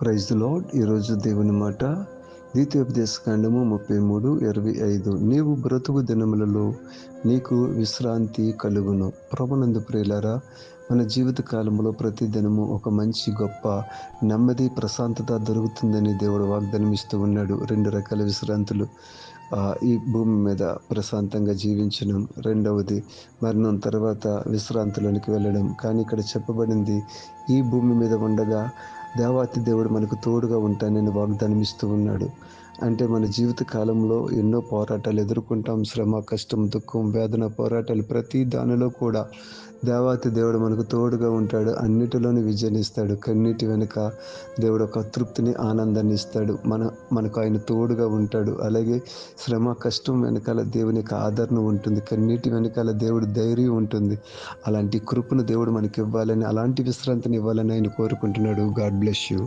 Praise the lord. ఈరోజు దేవుని మాట ద్వితీయోపదేశకాండము 33:25. నీవు బ్రతుకు దినములలో నీకు విశ్రాంతి కలుగును. ప్రభునందు ప్రియులారా, మన జీవిత కాలంలో ప్రతి దినము ఒక మంచి గొప్ప నెమ్మది ప్రశాంతత దొరుకుతుందని దేవుడు వాగ్దానం ఇస్తూ ఉన్నాడు. 2 రకాల విశ్రాంతులు. ఈ భూమి మీద ప్రశాంతంగా జీవించడం, రెండవది మరణం తర్వాత విశ్రాంతిలోనికి వెళ్ళడం. కానీ ఇక్కడ చెప్పబడింది, ఈ భూమి మీద ఉండగా దేవాతి దేవుడు మనకు తోడుగా ఉంటానని వాగ్దానం ఇస్తూ ఉన్నాడు. అంటే మన జీవిత కాలంలో ఎన్నో పోరాటాలు ఎదుర్కొంటాం. శ్రమ, కష్టం, దుఃఖం, వేదన, పోరాటాలు ప్రతి దానిలో కూడా దేవాతి దేవుడు మనకు తోడుగా ఉంటాడు. అన్నిటిలోని విజయనిస్తాడు. కన్నీటి వెనుక దేవుడు ఒక తృప్తిని, ఆనందాన్ని ఇస్తాడు. మనకు ఆయన తోడుగా ఉంటాడు. అలాగే శ్రమ, కష్టం వెనకాల దేవుని యొక్క ఆదరణ ఉంటుంది. కన్నీటి వెనకాల దేవుడు ధైర్యం ఉంటుంది. అలాంటి కృపను దేవుడు మనకి ఇవ్వాలని, అలాంటి విశ్రాంతిని ఇవ్వాలని ఆయన కోరుకుంటున్నాడు. God bless you.